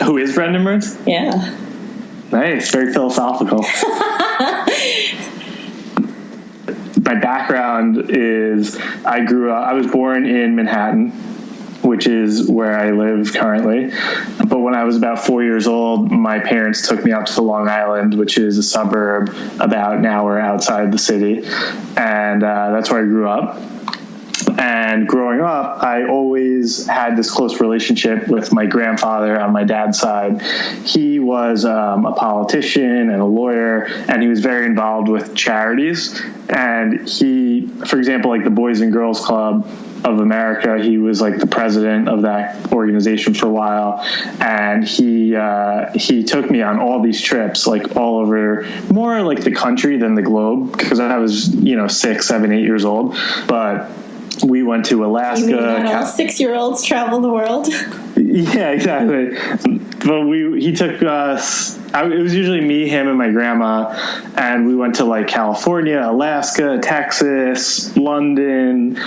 Who is Brendan Burns? Yeah. Nice, very philosophical. My background is I was born in Manhattan, which is where I live currently. But when I was about 4 years old, my parents took me out to Long Island, which is a suburb about an hour outside the city. And that's where I grew up. And growing up, I always had this close relationship with my grandfather on my dad's side. He was a politician and a lawyer, and he was very involved with charities. And he, for example, like the Boys and Girls Club of America, he was like the president of that organization for a while. And he took me on all these trips, like all over, more like the country than the globe, because I was, 6, 7, 8 years old. But we went to Alaska. You mean that all 6-year-olds travel the world? Yeah, exactly. But he took us. It was usually me, him, and my grandma, and we went to like California, Alaska, Texas, London.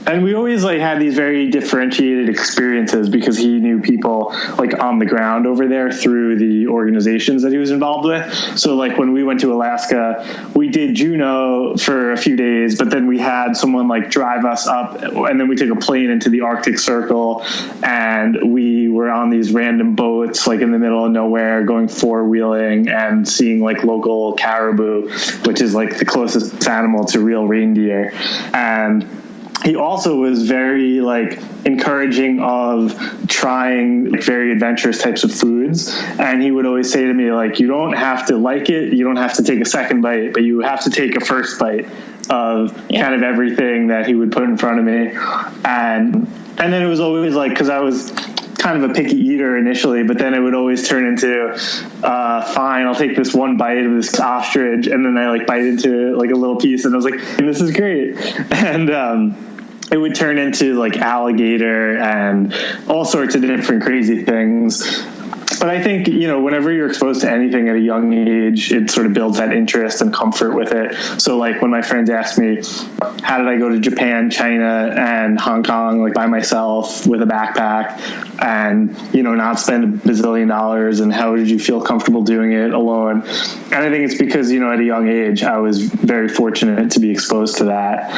And we always like had these very differentiated experiences because he knew people like on the ground over there through the organizations that he was involved with. So like when we went to Alaska, we did Juneau for a few days, but then we had someone like drive us up, and then we took a plane into the Arctic Circle, and we were on these random boats like in the middle of nowhere going 4-wheeling and seeing like local caribou, which is like the closest animal to real reindeer. And he also was very like encouraging of trying like, very adventurous types of foods. And he would always say to me, like, you don't have to like it. You don't have to take a second bite, but you have to take a first bite of kind of everything that he would put in front of me. And then it was always like, cause I was kind of a picky eater initially, but then it would always turn into, fine, I'll take this one bite of this ostrich. And then I like bite into like a little piece and I was like, this is great. And, it would turn into like alligator and all sorts of different crazy things. But I think, whenever you're exposed to anything at a young age, it sort of builds that interest and comfort with it. So like when my friends asked me, how did I go to Japan, China, and Hong Kong, like by myself with a backpack and, not spend $1 bazillion, and how did you feel comfortable doing it alone? And I think it's because, at a young age, I was very fortunate to be exposed to that.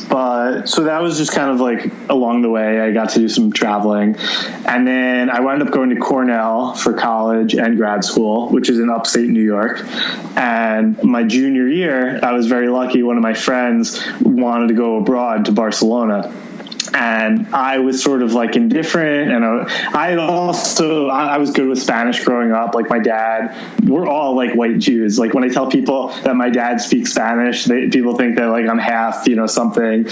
But so that was just kind of like along the way, I got to do some traveling. And then I wound up going to Cornell for college and grad school, which is in upstate New York. And my junior year, I was very lucky. One of my friends wanted to go abroad to Barcelona. And I was sort of like indifferent, and I was good with Spanish growing up. Like my dad, we're all like white Jews. Like when I tell people that my dad speaks Spanish, people think that like I'm half, something.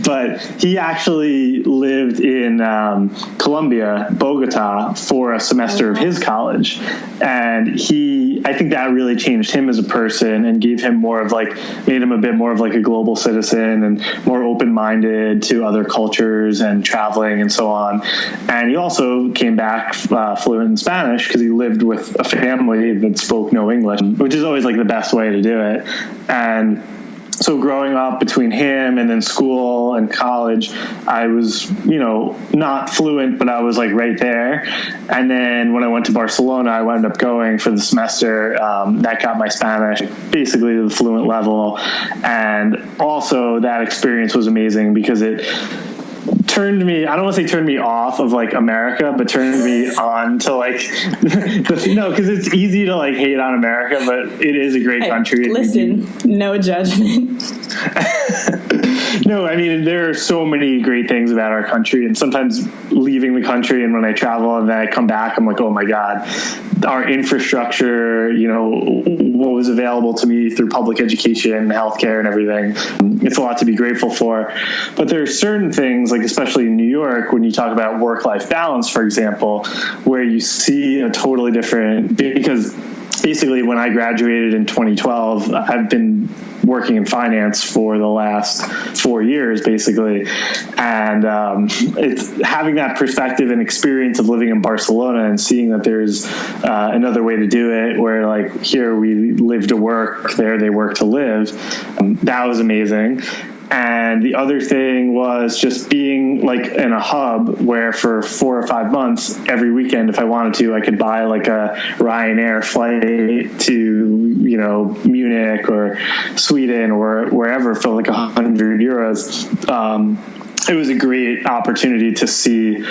But he actually lived in Colombia, Bogota, for a semester of his college, and I think that really changed him as a person and gave him made him a bit more of like a global citizen and more open-minded to other cultures and traveling and so on. And he also came back fluent in Spanish because he lived with a family that spoke no English, which is always like the best way to do it. And so growing up between him and then school and college, I was, not fluent, but I was like right there. And then when I went to Barcelona, I wound up going for the semester. That got my Spanish basically to the fluent level. And also that experience was amazing because it turned me, I don't want to say turned me off of like America, but turned me on to like, because it's easy to like hate on America, but it is a great country. Listen, no judgment. No, I mean, there are so many great things about our country, and sometimes leaving the country and when I travel and then I come back, I'm like, oh my God, our infrastructure, what was available to me through public education, healthcare and everything. It's a lot to be grateful for. But there are certain things, like especially in New York, when you talk about work-life balance, for example, where you see a totally different, because basically when I graduated in 2012, I've been working in finance for the last 4 years, basically. And it's having that perspective and experience of living in Barcelona and seeing that there's another way to do it, where like here we live to work, there they work to live. That was amazing. And the other thing was just being like in a hub where for 4 or 5 months, every weekend, if I wanted to, I could buy like a Ryanair flight to, you know, Munich or Sweden or wherever for like €100. It was a great opportunity to see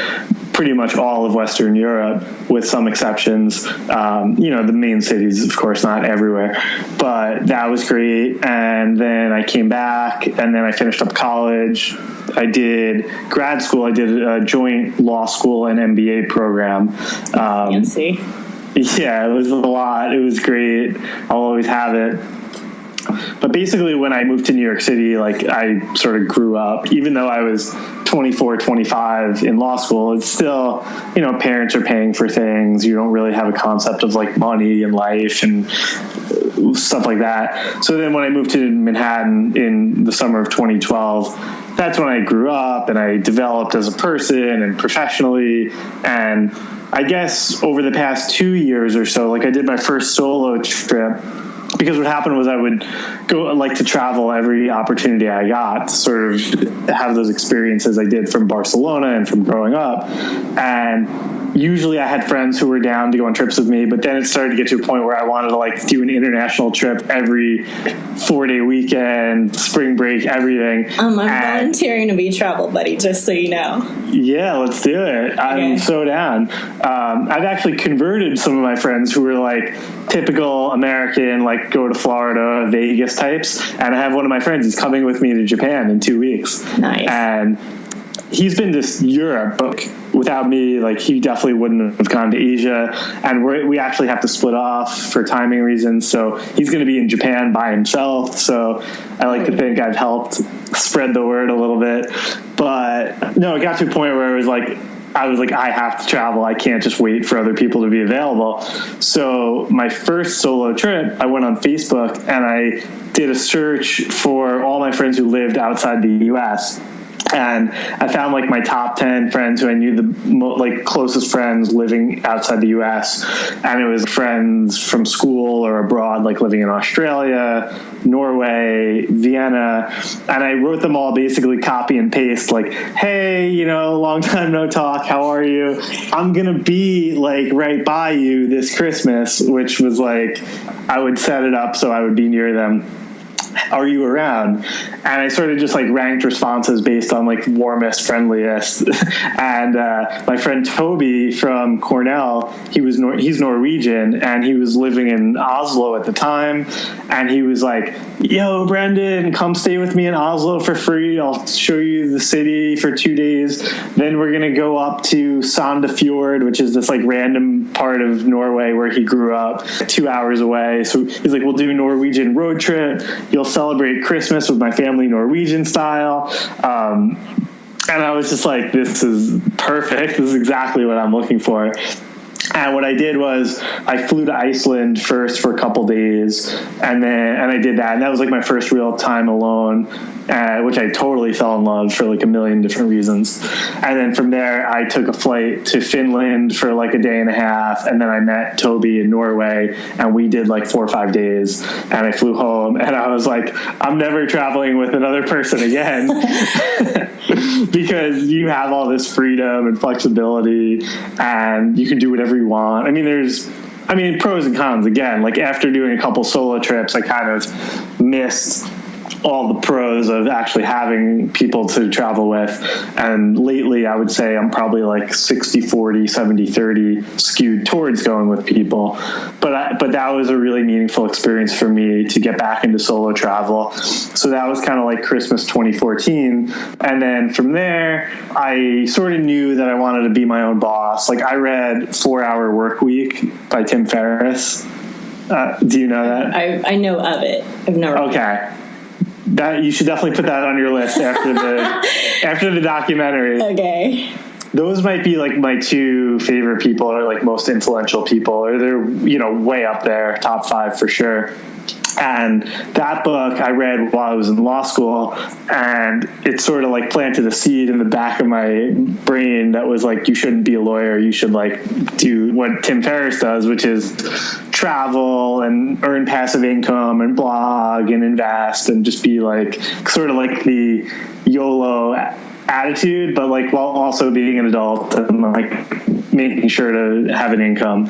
pretty much all of Western Europe, with some exceptions. You know, the main cities, of course, not everywhere, but that was great. And then I came back, and then I finished up college. I did grad school. I did a joint law school and MBA program. Fancy. Yeah, it was a lot. It was great. I'll always have it. But basically, when I moved to New York City, like, I sort of grew up. Even though I was 24, 25 in law school, it's still, you know, parents are paying for things. You don't really have a concept of like money and life and stuff like that. So then when I moved to Manhattan in the summer of 2012, that's when I grew up and I developed as a person and professionally. And I guess over the past 2 years or so, like, I did my first solo trip. Because what happened was I would go, like, to travel every opportunity I got to sort of have those experiences I did from Barcelona and from growing up. And usually I had friends who were down to go on trips with me, but then it started to get to a point where I wanted to, like, do an international trip every 4-day weekend, spring break, everything. I'm volunteering to be travel buddy, just so you know. Yeah, let's do it. I'm so down. I've actually converted some of my friends who were like typical American, like go to Florida, Vegas types. And I have one of my friends, he's coming with me to Japan in 2 weeks. Nice. And he's been to Europe, but without me, like, he definitely wouldn't have gone to Asia. And we actually have to split off for timing reasons. So he's going to be in Japan by himself. So I like to think I've helped spread the word a little bit. But no, it got to a point where I was like, I have to travel. I can't just wait for other people to be available. So my first solo trip, I went on Facebook and I did a search for all my friends who lived outside the U.S. And I found like my top 10 friends who I knew the closest friends living outside the U.S. And it was friends from school or abroad, like living in Australia, Norway, Vienna. And I wrote them all basically copy and paste, like, hey, you know, long time no talk. How are you? I'm going to be like right by you this Christmas, which was like, I would set it up so I would be near them. Are you around? And I sort of just like ranked responses based on like warmest, friendliest. And my friend Toby from Cornell, he's Norwegian, and he was living in Oslo at the time. And he was like, yo, Brendan, come stay with me in Oslo for free. I'll show you the city for 2 days. Then we're going to go up to Sandefjord, which is this like random part of Norway where he grew up, 2 hours away. So he's like, we'll do a Norwegian road trip. You'll celebrate Christmas with my family Norwegian style. And I was just like, this is perfect. This is exactly what I'm looking for. And what I did was I flew to Iceland first for a couple days, and I did that. And that was like my first real time alone, which I totally fell in love for like a million different reasons. And then from there, I took a flight to Finland for like a day and a half. And then I met Toby in Norway, and we did like 4 or 5 days, and I flew home, and I was like, I'm never traveling with another person again. Because you have all this freedom and flexibility, and you can do whatever you want. I mean, pros and cons again. Like, after doing a couple solo trips, I kind of missed all the pros of actually having people to travel with. And lately, I would say I'm probably like 60-40, 70-30 skewed towards going with people. But that was a really meaningful experience for me to get back into solo travel. So that was kind of like Christmas 2014. And then from there, I sort of knew that I wanted to be my own boss. Like, I read 4 Hour Workweek by Tim Ferriss. Do you know that? I know of it. I've never. Okay. That you should definitely put that on your list after the documentary. Okay. Those might be like my two favorite people, or like most influential people, or they're, you know, way up there, top 5 for sure. And that book I read while I was in law school, and it sort of like planted a seed in the back of my brain that was like, you shouldn't be a lawyer. You should like do what Tim Ferriss does, which is travel and earn passive income and blog and invest and just be like sort of like the YOLO attitude, but like while also being an adult and like making sure to have an income.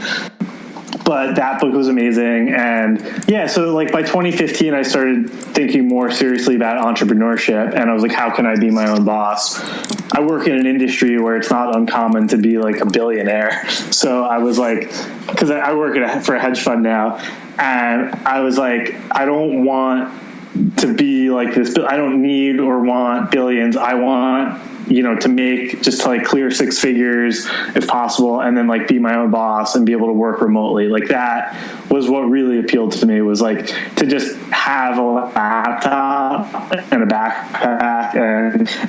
But that book was amazing. And yeah, so like by 2015, I started thinking more seriously about entrepreneurship. And I was like, how can I be my own boss? I work in an industry where it's not uncommon to be like a billionaire. So I was like, because I work for a hedge fund now. And I was like, I don't want to be like this. I don't need or want billions. I want, to make just to like clear six figures if possible, and then like be my own boss and be able to work remotely. Like that was what really appealed to me, was like to just have a laptop and a backpack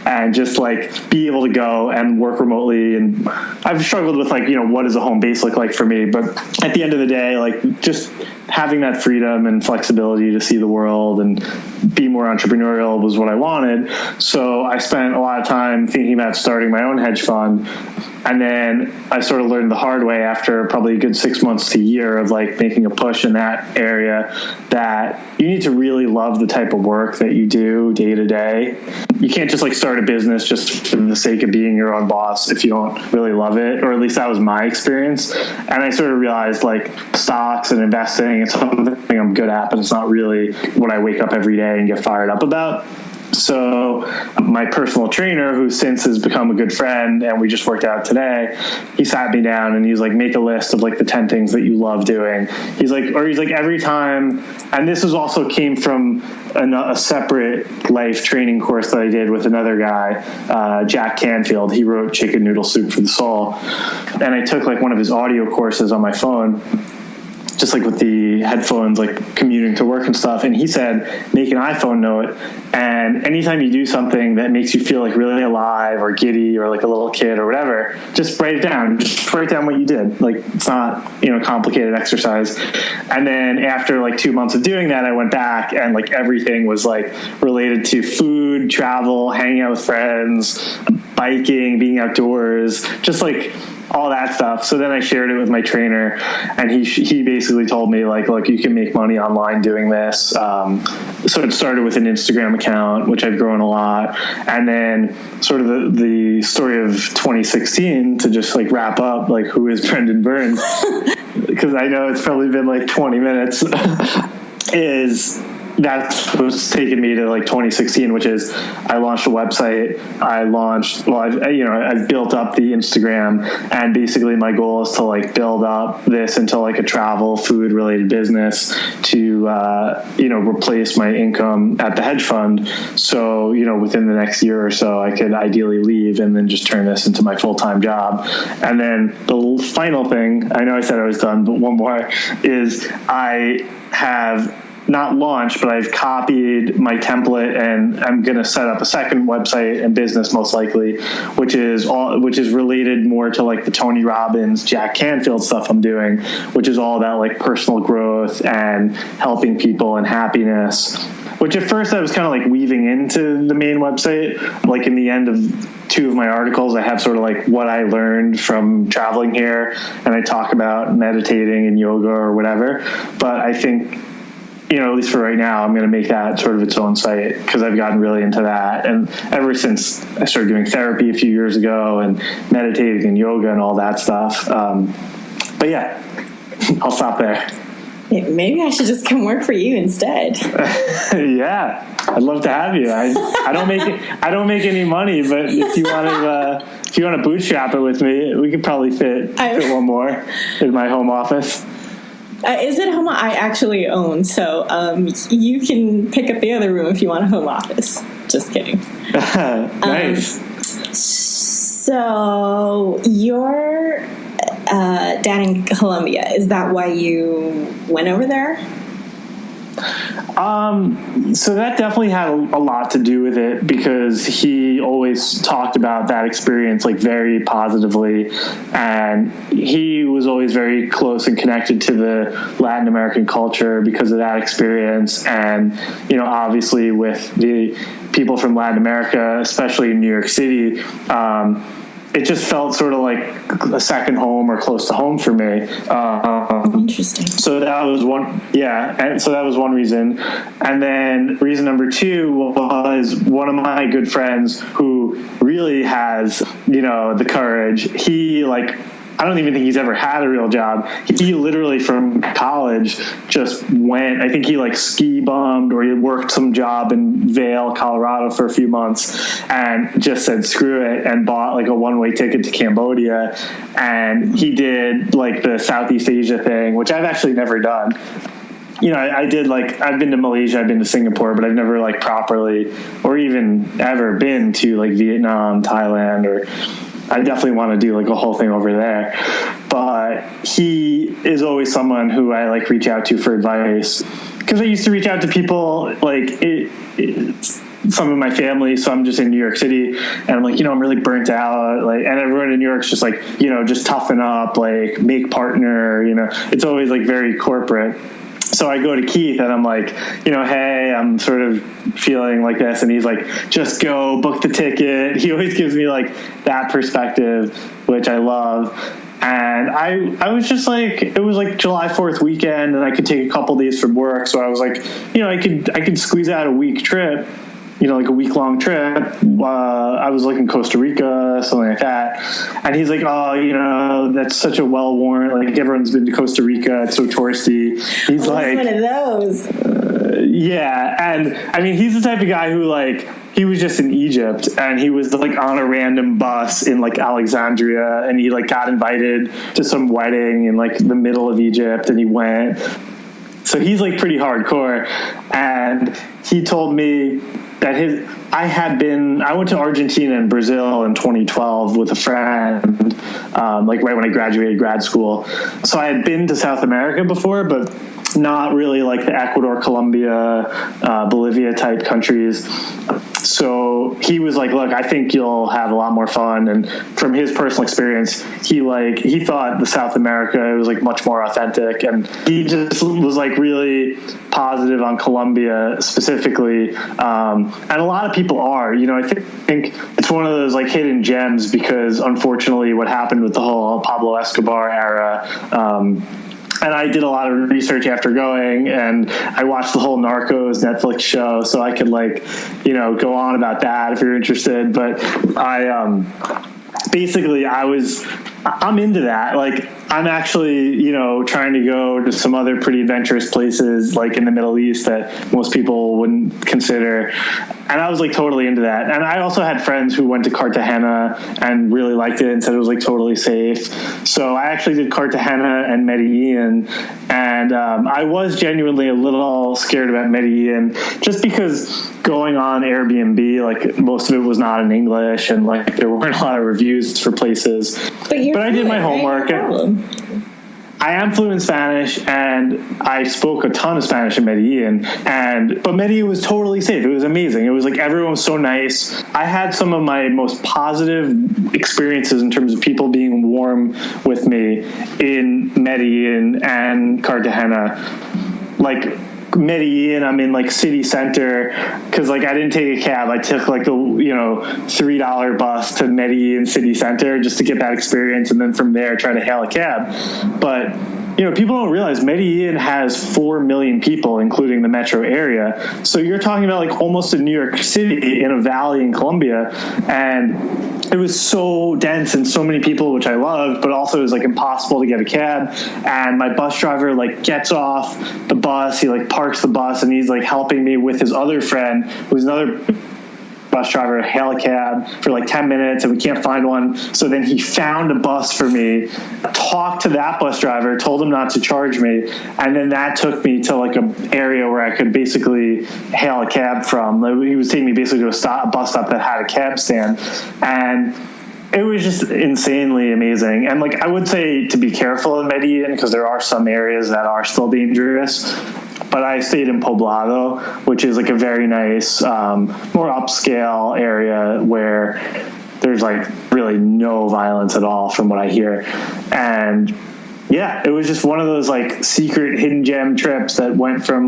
and just like be able to go and work remotely. And I've struggled with like, what does a home base look like for me? But at the end of the day, like just having that freedom and flexibility to see the world and be more entrepreneurial was what I wanted. So I spent a lot of time thinking about starting my own hedge fund. And then I sort of learned the hard way after probably a good 6 months to a year of like making a push in that area, that you need to really love the type of work that you do day to day. You can't just like start a business just for the sake of being your own boss if you don't really love it, or at least that was my experience. And I sort of realized like stocks and investing is something I'm good at, but it's not really what I wake up every day and get fired up about. So my personal trainer, who since has become a good friend and we just worked out today, he sat me down and he's like, make a list of like the 10 things that you love doing. He's like every time, and this was also came from a separate life training course that I did with another guy, Jack Canfield. He wrote Chicken Noodle Soup for the Soul. And I took like one of his audio courses on my phone, just like with the headphones, like commuting to work and stuff. And he said, make an iPhone note. And anytime you do something that makes you feel like really alive or giddy or like a little kid or whatever, just write it down. Just write down what you did. Like it's not, complicated exercise. And then after like 2 months of doing that, I went back and like everything was like related to food, travel, hanging out with friends, biking, being outdoors, just like all that stuff. So then I shared it with my trainer, and he basically told me like, look, you can make money online doing this. So it started with an Instagram account, which I've grown a lot. And then sort of the story of 2016, to just like wrap up, like who is Brendan Burns? Because I know it's probably been like 20 minutes, that's what's taken me to like 2016, which is I launched a website. I've built up the Instagram, and basically my goal is to like build up this into like a travel food related business to, replace my income at the hedge fund. So, within the next year or so, I could ideally leave and then just turn this into my full-time job. And then the final thing, I know I said I was done, but one more is I have not launched, but I've copied my template, and I'm going to set up a second website and business most likely, which is related more to like the Tony Robbins, Jack Canfield stuff I'm doing, which is all about like personal growth and helping people and happiness, which at first I was kind of like weaving into the main website. Like in the end of 2 of my articles, I have sort of like what I learned from traveling here, and I talk about meditating and yoga or whatever. But I think, at least for right now, I'm going to make that sort of its own site, because I've gotten really into that. And ever since I started doing therapy a few years ago and meditating and yoga and all that stuff. But yeah, I'll stop there. Maybe I should just come work for you instead. Yeah, I'd love to have you. I don't make any money, but if you want to bootstrap it with me, we could probably fit one more in my home office. Is it home? I actually own, so you can pick up the other room if you want a home office. Just kidding. Nice. So you're down in Colombia. Is that why you went over there? So that definitely had a lot to do with it, because he always talked about that experience like very positively, and he was always very close and connected to the Latin American culture because of that experience. And, obviously with the people from Latin America, especially in New York City, it just felt sort of like a second home or close to home for me. Interesting. So that was one, and so that was one reason. And then reason number two was one of my good friends who really has, the courage. He I don't even think he's ever had a real job. He literally from college just went, I think he ski bummed or he worked some job in Vail, Colorado for a few months and just said, screw it, and bought a one-way ticket to Cambodia. And he did the Southeast Asia thing, which I've actually never done. I did I've been to Malaysia, I've been to Singapore, but I've never properly or even ever been to Vietnam, Thailand, or I definitely want to do a whole thing over there. But he is always someone who I reach out to for advice, because I used to reach out to people some of my family. So I'm just in New York City and I'm I'm really burnt out. And everyone in New York's just just toughen up, make partner, it's always very corporate. So I go to Keith and I'm hey, I'm sort of feeling like this. And he's just go, book the ticket. He always gives me that perspective, which I love. And I was just it was July 4th weekend and I could take a couple days from work. So I was I could squeeze out a week trip, a week-long trip. I was looking Costa Rica, something like that. And he's oh, that's such a well-worn, everyone's been to Costa Rica. It's so touristy. He's one of those. Yeah. And I mean, he's the type of guy who he was just in Egypt and he was on a random bus in Alexandria and he got invited to some wedding in the middle of Egypt and he went. So he's pretty hardcore. And he told me that I went to Argentina and Brazil in 2012 with a friend, right when I graduated grad school. So I had been to South America before, but not really the Ecuador, Colombia, Bolivia type countries. So he was look, I think you'll have a lot more fun. And from his personal experience, he thought the South America was much more authentic. And he just was really positive on Colombia specifically. And a lot of people are, I think it's one of those hidden gems because unfortunately what happened with the whole Pablo Escobar era, and I did a lot of research after going, and I watched the whole Narcos Netflix show, so I could go on about that if you're interested. But I'm into that. I'm actually, trying to go to some other pretty adventurous places in the Middle East that most people wouldn't consider. And I was totally into that. And I also had friends who went to Cartagena and really liked it and said it was totally safe. So I actually did Cartagena and Medellin. And I was genuinely a little scared about Medellin just because going on Airbnb, most of it was not in English and there weren't a lot of reviews for places. But I did my homework. I am fluent in Spanish, and I spoke a ton of Spanish in Medellin. But Medellin was totally safe. It was amazing. It was everyone was so nice. I had some of my most positive experiences in terms of people being warm with me in Medellin and Cartagena. Medellin, I'm in city center because I didn't take a cab. I took the $3 bus to Medellin city center just to get that experience, and then from there try to hail a cab. But people don't realize Medellin has 4 million people, including the metro area. So you're talking about almost a New York City in a valley in Colombia, and it was so dense and so many people, which I loved, but also it was impossible to get a cab. And my bus driver gets off the bus, he parks the bus, and he's helping me with his other friend, who's another bus driver, hail a cab for 10 minutes, and we can't find one. So then he found a bus for me, talked to that bus driver, told him not to charge me, and then that took me to an area where I could basically hail a cab from. He was taking me basically to a bus stop that had a cab stand, and it was just insanely amazing. And I would say to be careful in Medellin because there are some areas that are still dangerous. But I stayed in Poblado, which is a very nice, more upscale area where there's really no violence at all from what I hear. And yeah, it was just one of those secret hidden gem trips that went from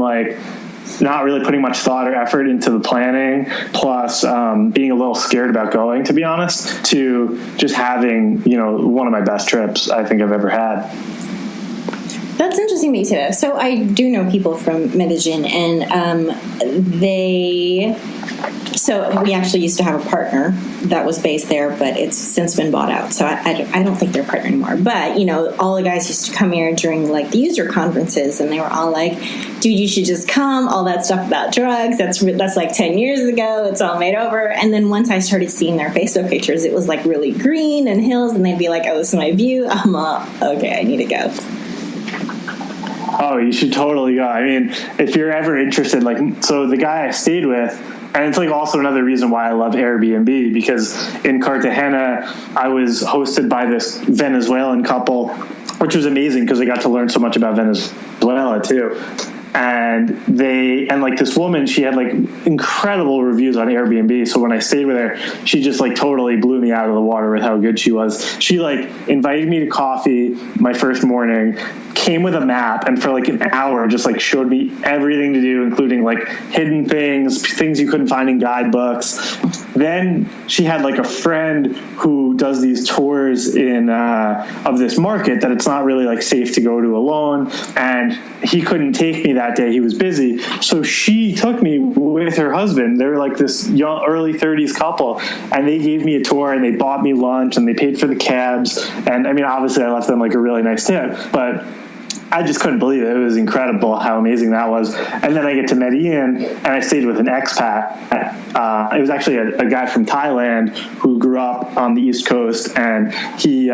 not really putting much thought or effort into the planning, plus being a little scared about going, to be honest, to just having, one of my best trips I think I've ever had. That's interesting that you say that. So I do know people from Medellin, and so we actually used to have a partner that was based there, but it's since been bought out. So I don't think they're a partner anymore. But, all the guys used to come here during like the user conferences, and they were all like, dude, you should just come, all that stuff about drugs. That's like 10 years ago. It's all made over. And then once I started seeing their Facebook pictures, it was like really green and hills, and they'd be like, oh, this is my view. I'm okay, I need to go. Oh, you should totally go. I mean, if you're ever interested, so the guy I stayed with, and it's also another reason why I love Airbnb, because in Cartagena, I was hosted by this Venezuelan couple, which was amazing because I got to learn so much about Venezuela too. And this woman, she had incredible reviews on Airbnb. So when I stayed with her, she just totally blew me out of the water with how good she was. She invited me to coffee my first morning, came with a map, and for an hour just showed me everything to do, including hidden things you couldn't find in guidebooks. Then she had a friend who does these tours of this market that it's not really safe to go to alone, and he couldn't take me that day. He was busy. So she took me with her husband. They were this young, early 30s couple, and they gave me a tour, and they bought me lunch, and they paid for the cabs. And I mean, obviously I left them a really nice tip, but I just couldn't believe it. It was incredible how amazing that was. And then I get to Medellin, and I stayed with an expat. It was actually a guy from Thailand who grew up on the East Coast, and he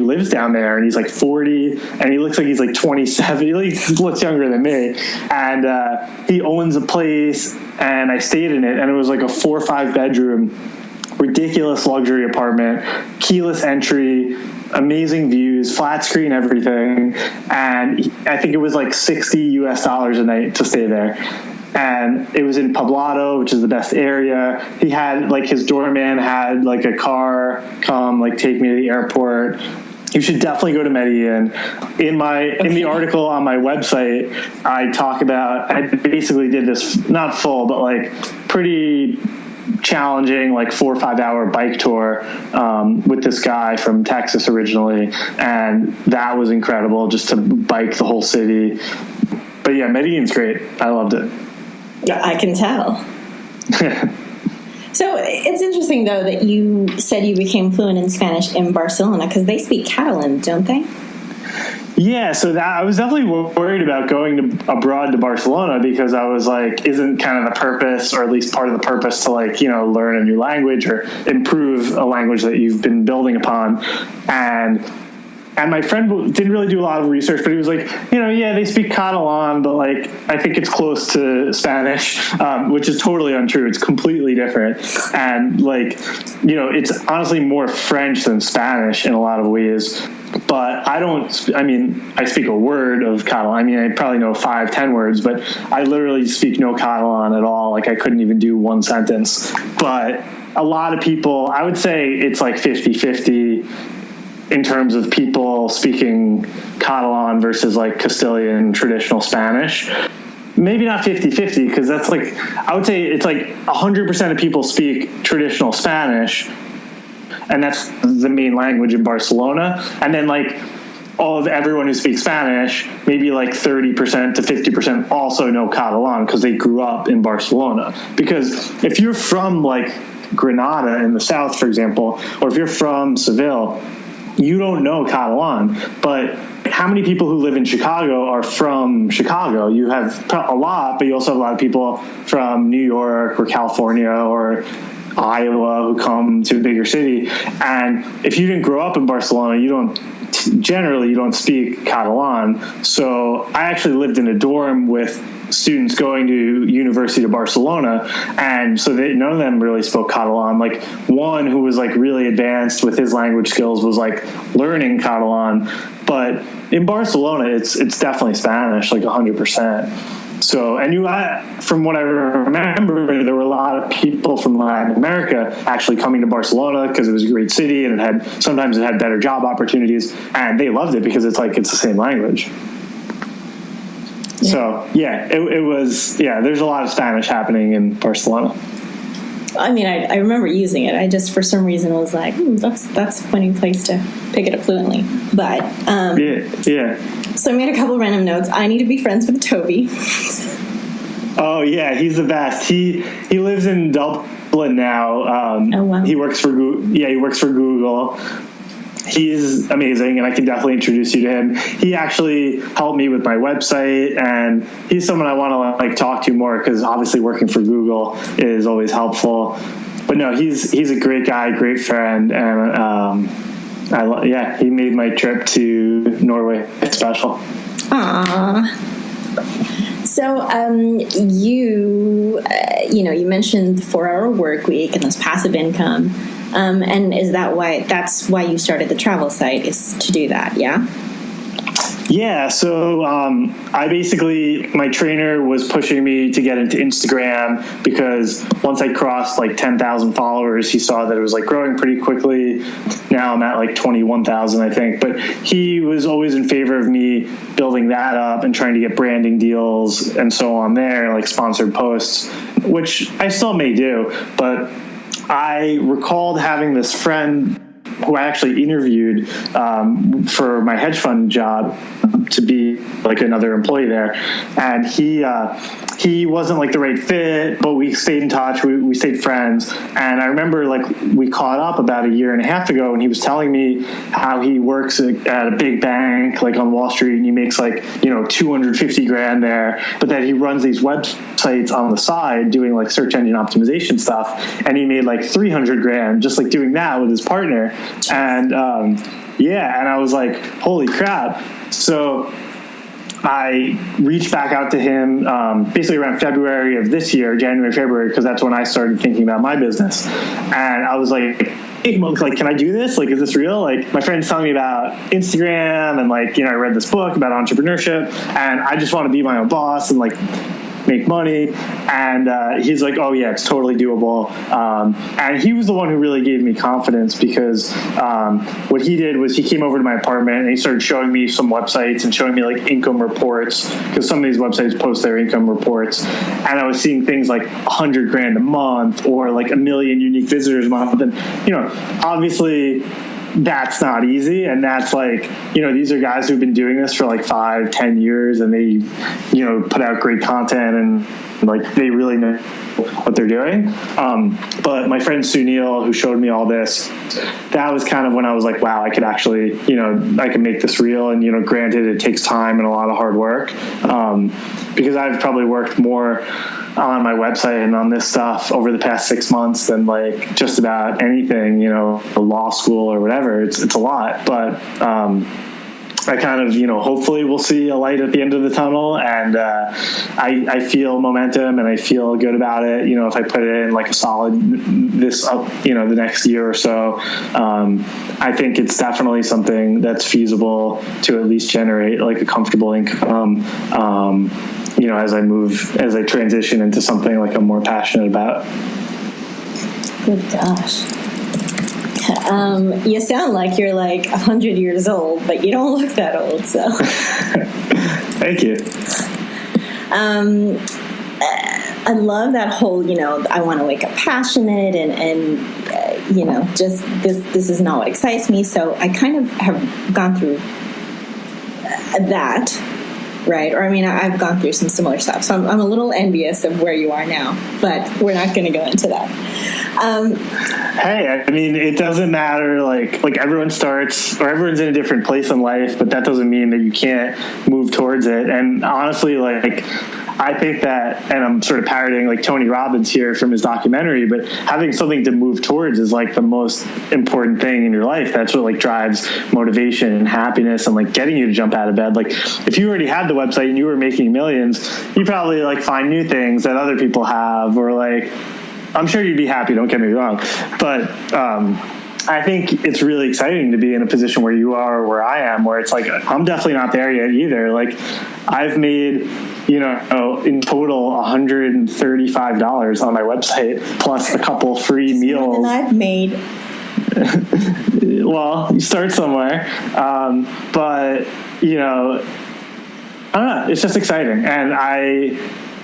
lives down there, and he's 40, and he looks like he's 27. He looks younger than me. And he owns a place, and I stayed in it, and it was a 4 or 5 bedroom, ridiculous luxury apartment, keyless entry, amazing views, flat screen, everything. And I think it was $60 US a night to stay there. And it was in Poblado, which is the best area. He had his doorman had a car come take me to the airport. You should definitely go to Medellin. In the article on my website, I basically did this, not full, but pretty challenging 4 or 5 hour bike tour with this guy from Texas originally, and that was incredible, just to bike the whole city. But yeah, Medellin's great. I loved it. Yeah, I can tell. So it's interesting though that you said you became fluent in Spanish in Barcelona, because they speak Catalan, don't they? Yeah, so I was definitely worried about going abroad to Barcelona, because I was isn't kind of the purpose, or at least part of the purpose, to learn a new language or improve a language that you've been building upon. And my friend didn't really do a lot of research, but he was yeah, they speak Catalan, but I think it's close to Spanish, which is totally untrue. It's completely different. And it's honestly more French than Spanish in a lot of ways. But I speak a word of Catalan. I probably know 5-10 words, but I literally speak no Catalan at all. I couldn't even do one sentence. But a lot of people, I would say it's 50-50 in terms of people speaking Catalan versus Castilian traditional Spanish. Maybe not 50-50, because that's I would say it's 100% of people speak traditional Spanish, and that's the main language in Barcelona. And then all of everyone who speaks Spanish, maybe 30% to 50% also know Catalan, because they grew up in Barcelona. Because if you're from Granada in the south, for example, or if you're from Seville, you don't know Catalan. But how many people who live in Chicago are from Chicago? You have a lot, but you also have a lot of people from New York or California or Iowa who come to a bigger city. And if you didn't grow up in Barcelona, you don't speak Catalan. So I actually lived in a dorm with students going to University of Barcelona, and so none of them really spoke Catalan. One who was really advanced with his language skills was learning Catalan, but in Barcelona it's definitely Spanish, 100%. So, and from what I remember, there were a lot of people from Latin America actually coming to Barcelona because it was a great city, and sometimes it had better job opportunities, and they loved it because it's the same language. So it was, there's a lot of Spanish happening in Barcelona. I mean, I remember using it. I just, for some reason, was like, that's a funny place to pick it up fluently. But so I made a couple of random notes. I need to be friends with Toby. Oh yeah, he's the best. He lives in Dublin now. Oh wow. He works for Google. He's amazing, and I can definitely introduce you to him. He actually helped me with my website, and he's someone I want to talk to more, because obviously working for Google is always helpful. But no, he's a great guy, great friend, and he made my trip to Norway special. Aww. So you mentioned the 4-hour work week and this passive income. And is that's why you started the travel site, is to do that? Yeah. Yeah. So, my trainer was pushing me to get into Instagram, because once I crossed 10,000 followers, he saw that it was growing pretty quickly. Now I'm at 21,000, I think, but he was always in favor of me building that up and trying to get branding deals and so on there, sponsored posts, which I still may do, but I recalled having this friend who I actually interviewed for my hedge fund job to be another employee there, and he wasn't the right fit, but we stayed in touch. We stayed friends, and I remember we caught up about a year and a half ago, and he was telling me how he works at a big bank on Wall Street, and he makes $250,000 there, but that he runs these websites on the side doing search engine optimization stuff, and he made $300,000 just doing that with his partner. And and I was like, holy crap. So I reached back out to him basically around February of this year, January, February, because that's when I started thinking about my business. And I was like, hey, can I do this? Is this real? My friend's telling me about Instagram, and I read this book about entrepreneurship, and I just want to be my own boss and make money. And he's like, oh yeah, it's totally doable. And he was the one who really gave me confidence, because what he did was he came over to my apartment and he started showing me some websites and showing me income reports, because some of these websites post their income reports, and I was seeing things $100,000 a month or 1 million unique visitors a month. And obviously that's not easy, and that's these are guys who've been doing this for 5-10 years, and they put out great content, and they really know what they're doing. But my friend Sunil, who showed me all this, that was kind of when I was like, wow, I could actually, I can make this real. And, granted, it takes time and a lot of hard work, because I've probably worked more on my website and on this stuff over the past 6 months than just about anything, law school or whatever. It's a lot, but I kind of, hopefully we'll see a light at the end of the tunnel, and I feel momentum and I feel good about it. If I put it in a solid the next year or so, I think it's definitely something that's feasible to at least generate a comfortable income, as I transition into something I'm more passionate about. Good gosh. You sound like you're 100 years old, but you don't look that old, so. Thank you. I love that whole, I want to wake up passionate and just this is not what excites me. So I kind of have gone through that, right? Or I've gone through some similar stuff. So I'm a little envious of where you are now, but we're not going to go into that. Hey, it doesn't matter. Everyone starts, or everyone's in a different place in life, but that doesn't mean that you can't move towards it. And honestly, I think that, and I'm sort of parroting Tony Robbins here from his documentary, but having something to move towards is the most important thing in your life. That's what drives motivation and happiness and getting you to jump out of bed. If you already had the website and you were making millions, you probably find new things that other people have, or I'm sure you'd be happy, don't get me wrong, but I think it's really exciting to be in a position where you are, or where I am, where it's I'm definitely not there yet either. I've made, in total $135 on my website, plus a couple free meals. And I've made. Well, you start somewhere, but I don't know. It's just exciting. And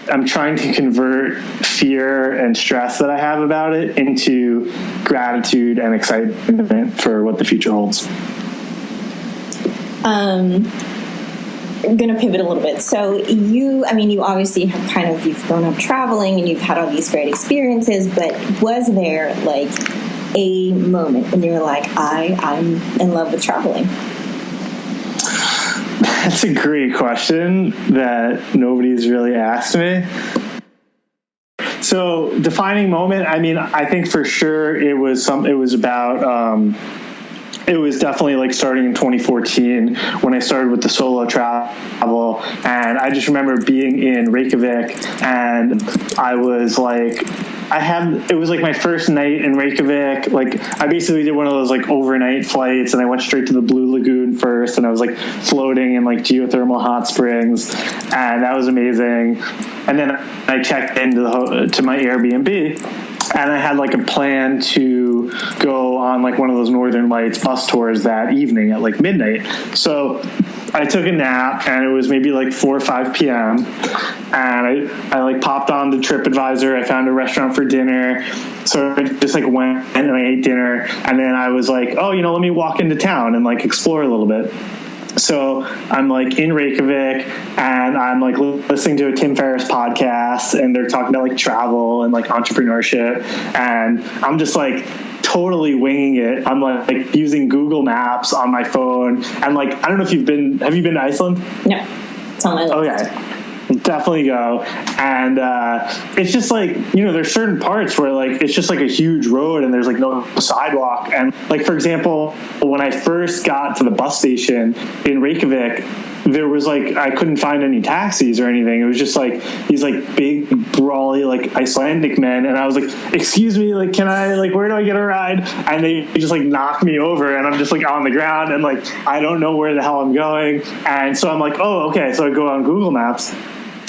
I'm trying to convert fear and stress that I have about it into gratitude and excitement for what the future holds. I'm going to pivot a little bit. So you obviously have you've grown up traveling and you've had all these great experiences, but was there like a moment when you were like, I'm in love with traveling? That's a great question that nobody's really asked me. So defining moment, I think for sure it was definitely like starting in 2014 when I started with the solo travel. And I just remember being in Reykjavik, and I was like, it was like my first night in Reykjavik. Like I basically did one of those like overnight flights, and I went straight to the Blue Lagoon first, and I was like floating in like geothermal hot springs, and that was amazing. And then I checked into to my Airbnb, and I had like a plan to go on like one of those Northern Lights bus tours that evening at like midnight. So I took a nap, and it was maybe like 4 or 5 p.m. And I like popped on the TripAdvisor. I found a restaurant for dinner. So I just like went and I ate dinner. And then I was like, oh, let me walk into town and like explore a little bit. So I'm like in Reykjavik, and I'm like listening to a Tim Ferriss podcast, and they're talking about like travel and like entrepreneurship. And I'm just like totally winging it. I'm like using Google Maps on my phone. And like, I don't know if have you been to Iceland? No, it's on my list. Okay. Definitely go. And it's just like, there's certain parts where like it's just like a huge road and there's like no sidewalk. And like, for example, when I first got to the bus station in Reykjavik, there was like, I couldn't find any taxis or anything. It was just like these like big brawly like Icelandic men, and I was like, excuse me, like, can I, like, where do I get a ride? And they just like knocked me over, and I'm just like on the ground, and like I don't know where the hell I'm going. And so I'm like, oh, okay. So I go on Google Maps,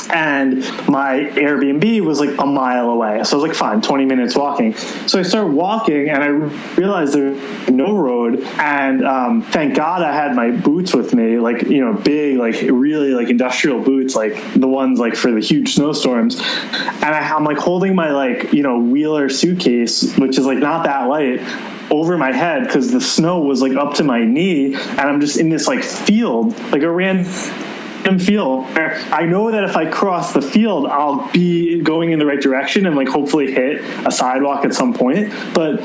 and my Airbnb was like a mile away. So I was like, fine, 20 minutes walking. So I start walking, and I realized there's no road. And thank God I had my boots with me, like, big, like really like industrial boots, like the ones like for the huge snowstorms. And I'm like holding my like, Wheeler suitcase, which is like not that light, over my head because the snow was like up to my knee. And I'm just in this like field, like a random field. I know that if I cross the field, I'll be going in the right direction and like hopefully hit a sidewalk at some point. But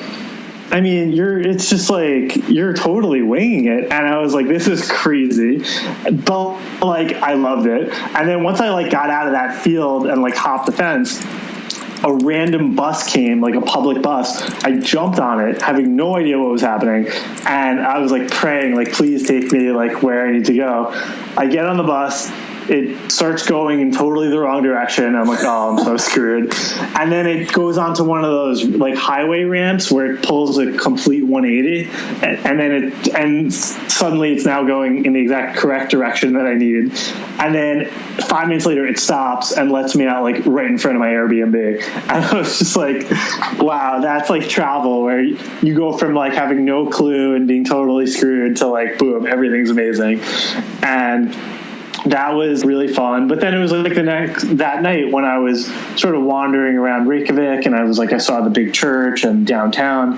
it's just like you're totally winging it. And I was like, this is crazy. But like I loved it. And then once I like got out of that field and like hopped the fence, a random bus came, like a public bus. I jumped on it, having no idea what was happening. And I was like praying, like, please take me like where I need to go. I get on the bus. It starts going in totally the wrong direction. I'm like, oh, I'm so screwed. And then it goes on to one of those like highway ramps where it pulls a complete 180. And suddenly it's now going in the exact correct direction that I needed. And then 5 minutes later, it stops and lets me out like right in front of my Airbnb. And I was just like, wow, that's like travel, where you go from like having no clue and being totally screwed to like, boom, everything's amazing. And that was really fun. But then it was like that night when I was sort of wandering around Reykjavik, and I saw the big church and downtown,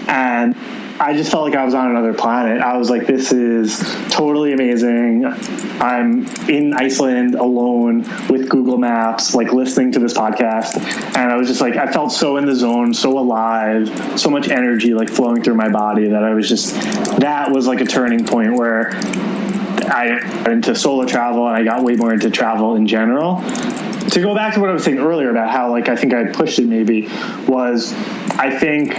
and I just felt like I was on another planet. I was like, this is totally amazing. I'm in Iceland alone with Google Maps, like listening to this podcast. And I was just like, I felt so in the zone, so alive, so much energy like flowing through my body that was like a turning point where I got into solo travel, and I got way more into travel in general. To go back to what I was saying earlier about how like I think I pushed it maybe was, I think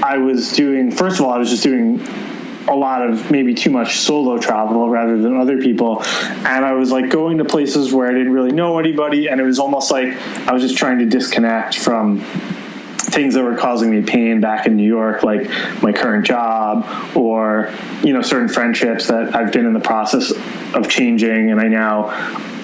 I was just doing a lot of maybe too much solo travel rather than other people. And I was like going to places where I didn't really know anybody, and it was almost like I was just trying to disconnect from things that were causing me pain back in New York, like my current job, or, you know, certain friendships that I've been in the process of changing, and I now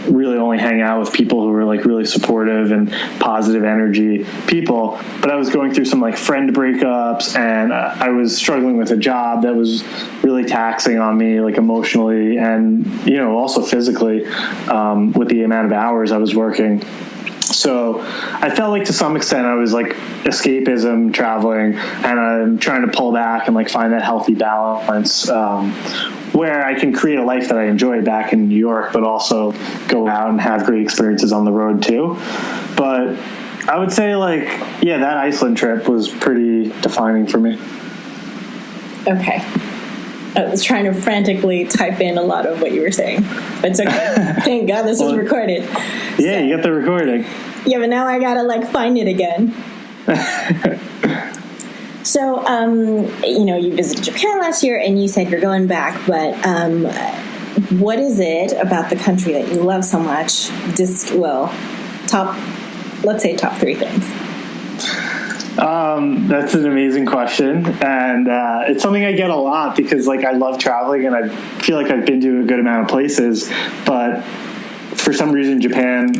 really only hang out with people who are like really supportive and positive energy people. But I was going through some like friend breakups, and I was struggling with a job that was really taxing on me, like emotionally and, you know, also physically, with the amount of hours I was working. So I felt like to some extent I was like escapism traveling, and I'm trying to pull back and like find that healthy balance, where I can create a life that I enjoy back in New York, but also go out and have great experiences on the road too. But I would say like, yeah, that Iceland trip was pretty defining for me. Okay. I was trying to frantically type in a lot of what you were saying. It's okay. Thank God this is recorded. Yeah, so, you got the recording. Yeah, but now I gotta like find it again. So, you know, you visited Japan last year, and you said you're going back, but what is it about the country that you love so much? Let's say top 3 things. That's an amazing question, and it's something I get a lot because, like, I love traveling, and I feel like I've been to a good amount of places, but for some reason, Japan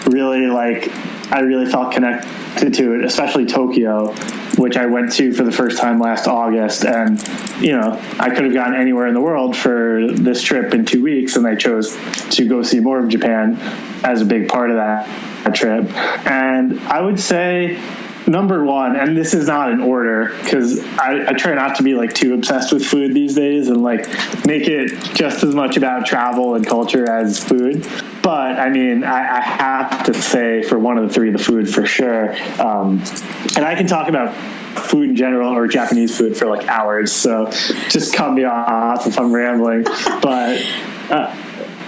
really, like, I really felt connected to it, especially Tokyo, which I went to for the first time last August. And, you know, I could have gone anywhere in the world for this trip in 2 weeks, and I chose to go see more of Japan as a big part of that trip. And I would say, number one, and this is not in order because I try not to be like too obsessed with food these days and like make it just as much about travel and culture as food. But I mean, I have to say for one of the 3, the food for sure. And I can talk about food in general or Japanese food for like hours. So just cut me off if I'm rambling. But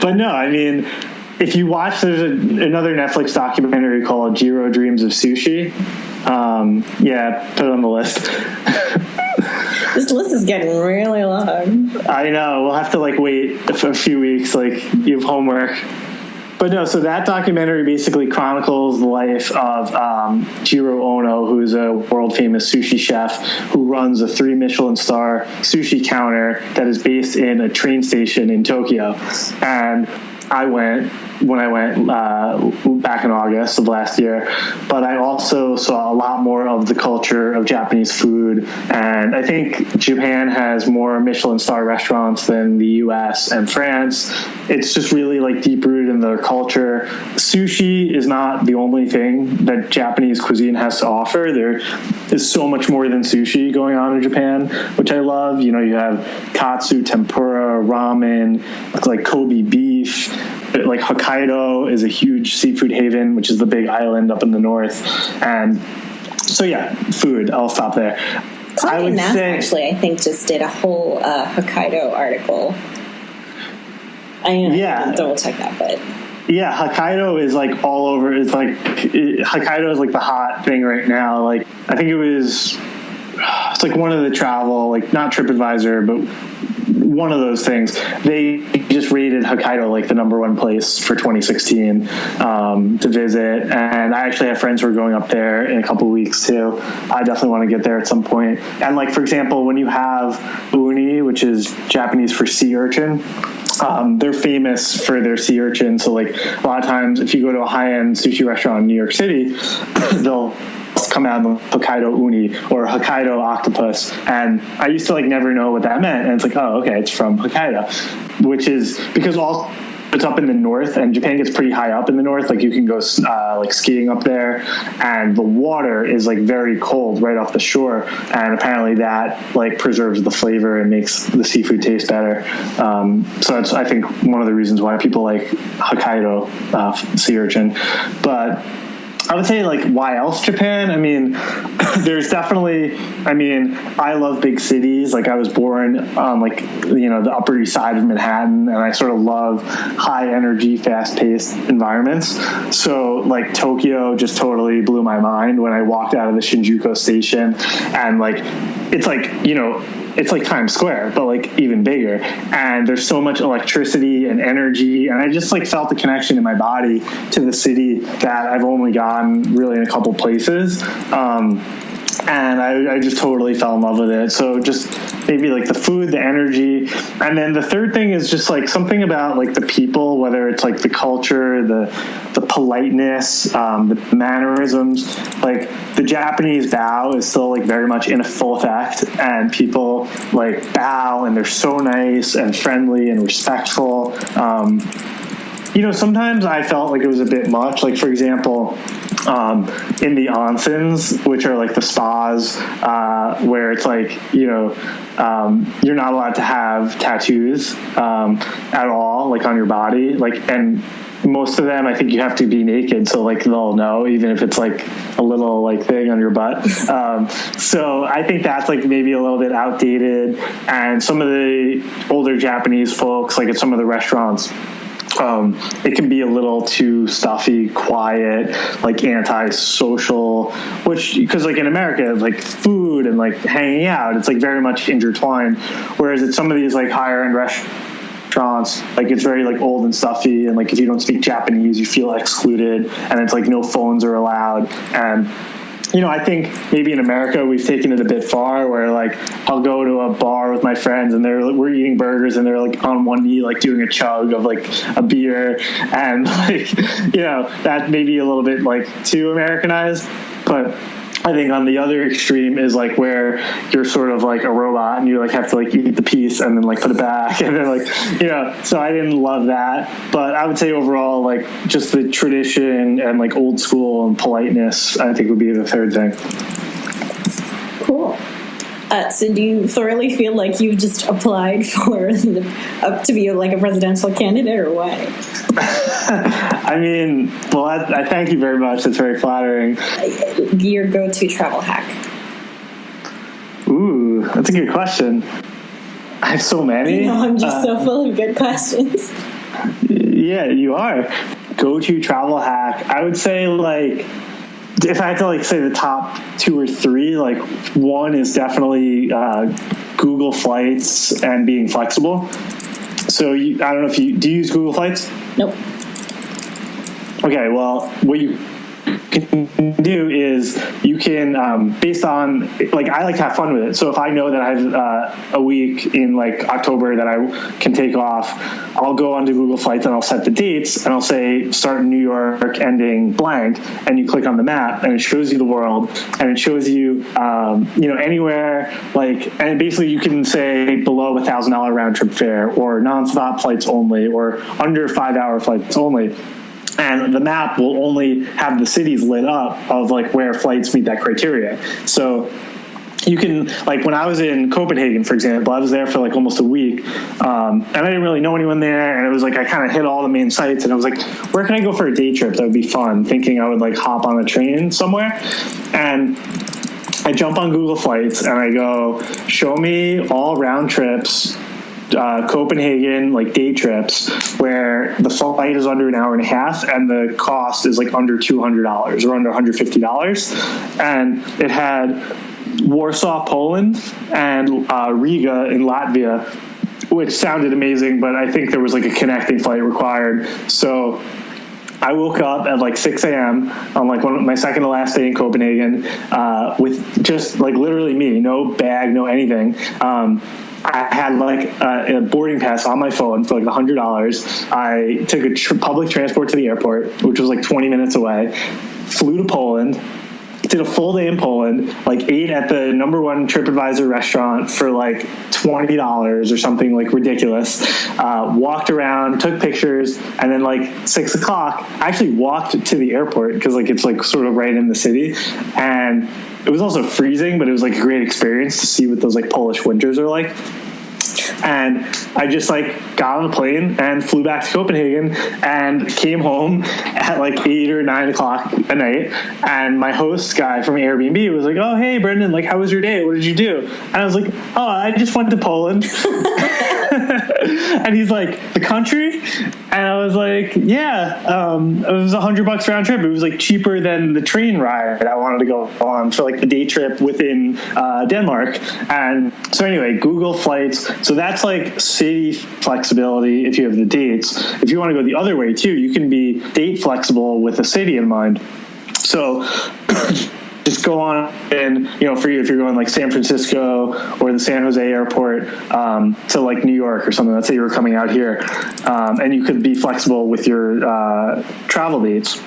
no, I mean, if you watch, there's another Netflix documentary called Jiro Dreams of Sushi. Yeah, put it on the list. This list is getting really long. I know. We'll have to like wait a few weeks. Like, you have homework. But no, so that documentary basically chronicles the life of Jiro Ono, who's a world-famous sushi chef who runs a 3 Michelin star sushi counter that is based in a train station in Tokyo. And I went when I went back in August of last year, but I also saw a lot more of the culture of Japanese food, and I think Japan has more Michelin star restaurants than the US and France. It's just really like deep rooted in their culture. Sushi is not the only thing that Japanese cuisine has to offer. There is so much more than sushi going on in Japan, which I love. You know, you have katsu, tempura, ramen, like Kobe beef. Like Hokkaido is a huge seafood haven, which is the big island up in the north. And so, yeah, food. I'll stop there. Condé Nast actually, I think, just did a whole Hokkaido article. I double check that, but yeah, Hokkaido is like all over. It's like Hokkaido is like the hot thing right now. Like, I think it's like one of the travel, like not TripAdvisor, but one of those things. They just rated Hokkaido like the #1 place for 2016 to visit, and I actually have friends who are going up there in a couple of weeks too. I definitely want to get there at some point. And like, for example, when you have uni, which is Japanese for sea urchin, they're famous for their sea urchin. So like a lot of times if you go to a high-end sushi restaurant in New York City, they'll come out with Hokkaido uni or Hokkaido octopus, and I used to like never know what that meant, and it's like, oh, okay, it's from Hokkaido, which is because all it's up in the north, and Japan gets pretty high up in the north. Like, you can go like skiing up there, and the water is like very cold right off the shore, and apparently that like preserves the flavor and makes the seafood taste better. So that's, I think, one of the reasons why people like Hokkaido sea urchin. But I would say, like, why else Japan? I mean, there's definitely, I mean, I love big cities. Like, I was born on, like, you know, the Upper East Side of Manhattan, and I sort of love high energy, fast paced environments. So, like, Tokyo just totally blew my mind when I walked out of the Shinjuku station, and, like, it's like, you know, it's like Times Square, but like even bigger. And there's so much electricity and energy. And I just like felt the connection in my body to the city that I've only gotten really in a couple places. And I just totally fell in love with it. So just maybe like the food, the energy. And then the third thing is just like something about like the people, whether it's like the culture, the politeness, the mannerisms. Like the Japanese bow is still like very much in full effect, and people like bow and they're so nice and friendly and respectful. Sometimes I felt like it was a bit much. Like, for example, in the onsens, which are like the spas, where it's like, you're not allowed to have tattoos at all, like on your body. Like, and most of them, I think you have to be naked, so like they'll know, even if it's like a little like thing on your butt. So I think that's like maybe a little bit outdated. And some of the older Japanese folks, like at some of the restaurants, it can be a little too stuffy, quiet, like anti-social, because like in America, like food and like hanging out, it's like very much intertwined. Whereas at some of these like higher end restaurants, like it's very like old and stuffy, and like if you don't speak Japanese, you feel excluded, and it's like no phones are allowed. And I think maybe in America we've taken it a bit far, where like I'll go to a bar with my friends and we're eating burgers and they're like on one knee, like doing a chug of like a beer, and like, that may be a little bit like too Americanized. But I think on the other extreme is like where you're sort of like a robot and you like have to like eat the piece and then like put it back, and then like, so I didn't love that. But I would say overall, like just the tradition and like old school and politeness, I think would be the third thing. Cool. So do you thoroughly feel like you just applied for up to be like a presidential candidate, or what? I mean, well, I thank you very much. That's very flattering. Your go-to travel hack? Ooh, that's a good question. I have so many. I'm just so full of good questions. Yeah, you are. Go-to travel hack. I would say like, if I had to like say the top 2 or 3, like one is definitely Google Flights and being flexible. So I don't know if do you use Google Flights? Nope. Okay, well, what you can do is you can, based on, like, I like to have fun with it. So if I know that I have a week in like October that I can take off, I'll go onto Google Flights and I'll set the dates and I'll say start in New York, ending blank, and you click on the map and it shows you the world, and it shows you, anywhere, like, and basically you can say below $1,000 round trip fare, or nonstop flights only, or under 5-hour flights only. And the map will only have the cities lit up of like where flights meet that criteria. So you can, like when I was in Copenhagen, for example, I was there for like almost a week, and I didn't really know anyone there. And it was like, I kind of hit all the main sites, and I was like, where can I go for a day trip that would be fun? Thinking I would like hop on a train somewhere. And I jump on Google Flights and I go, show me all round trips, Copenhagen, like day trips, where the flight is under an hour and a half and the cost is like under $200 or under $150. And it had Warsaw, Poland, and Riga in Latvia, which sounded amazing, but I think there was like a connecting flight required. So I woke up at like 6 a.m. on like my second to last day in Copenhagen, with just like literally me, no bag, no anything. I had like a boarding pass on my phone for like $100. I took a public transport to the airport, which was like 20 minutes away, flew to Poland, did a full day in Poland, like ate at the #1 TripAdvisor restaurant for like $20 or something like ridiculous, walked around, took pictures, and then like 6 o'clock, I actually walked to the airport because like it's like sort of right in the city, and it was also freezing, but it was like a great experience to see what those like Polish winters are like. And I just like got on a plane and flew back to Copenhagen and came home at like 8 or 9 o'clock at night. And my host guy from Airbnb was like, "Oh, hey, Brendan, like, how was your day? What did you do?" And I was like, "Oh, I just went to Poland." And he's like, the country? And I was like, yeah, it was $100 round trip. It was like cheaper than the train ride I wanted to go on for like the day trip within Denmark. And so anyway, Google flights. So that's like city flexibility if you have the dates. If you want to go the other way too, you can be date flexible with a city in mind. So just go on and, for you, if you're going like San Francisco or the San Jose airport to like New York or something, let's say you were coming out here, and you could be flexible with your travel dates.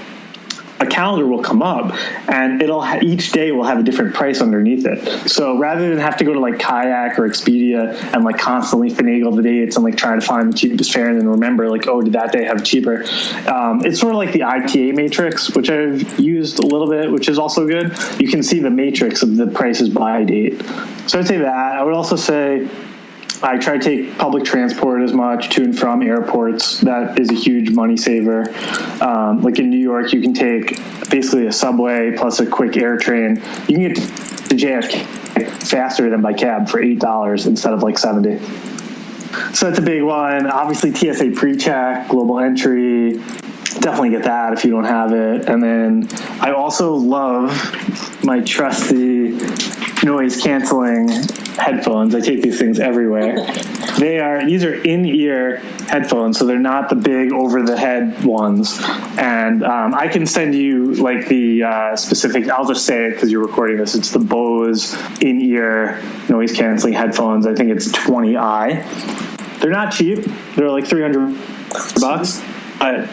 A calendar will come up, and each day will have a different price underneath it. So rather than have to go to like Kayak or Expedia and like constantly finagle the dates and like try to find the cheapest fare and then remember like, oh, did that day have cheaper? It's sort of like the ITA matrix, which I've used a little bit, which is also good. You can see the matrix of the prices by date. So I'd say that. I would also say I try to take public transport as much to and from airports. That is a huge money saver. Like in New York, you can take basically a subway plus a quick air train. You can get to JFK faster than by cab for $8 instead of like $70. So that's a big one. Obviously, TSA PreCheck, global entry. Definitely get that if you don't have it. And then I also love my trusty noise canceling headphones. I take these things everywhere. These are in-ear headphones, so they're not the big over-the-head ones. And I can send you like the specific. I'll just say it because you're recording this. It's the Bose in-ear noise canceling headphones. I think it's 20i. They're not cheap. They're like $300, but.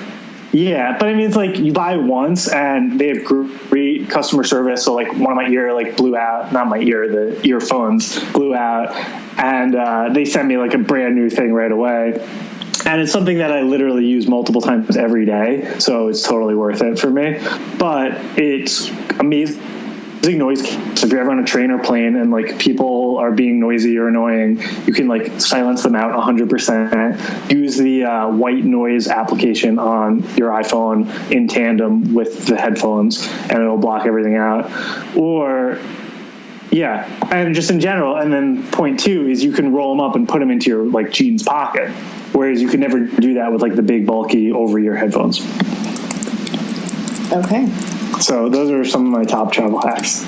Yeah, but I mean, it's like you buy once and they have great customer service. So like one of my ear like blew out, not my ear, the earphones blew out, and they sent me like a brand new thing right away. And it's something that I literally use multiple times every day, so it's totally worth it for me. But it's amazing noise. So if you're ever on a train or plane and like people are being noisy or annoying, you can like silence them out 100%. Use the white noise application on your iPhone in tandem with the headphones, and it'll block everything out. Or yeah, and just in general. And then point two is you can roll them up and put them into your like jeans pocket, whereas you could never do that with like the big bulky over-ear headphones. Okay. So those are some of my top travel hacks.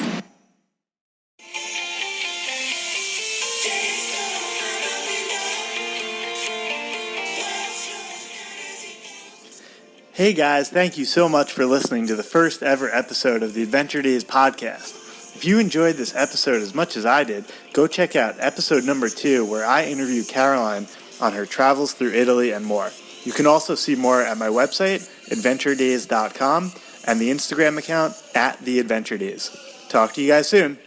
Hey guys, thank you so much for listening to the first ever episode of the Adventure Days podcast. If you enjoyed this episode as much as I did, go check out episode number 2 where I interview Caroline on her travels through Italy and more. You can also see more at my website, adventuredays.com, and the Instagram account @theadventuredays. Talk to you guys soon.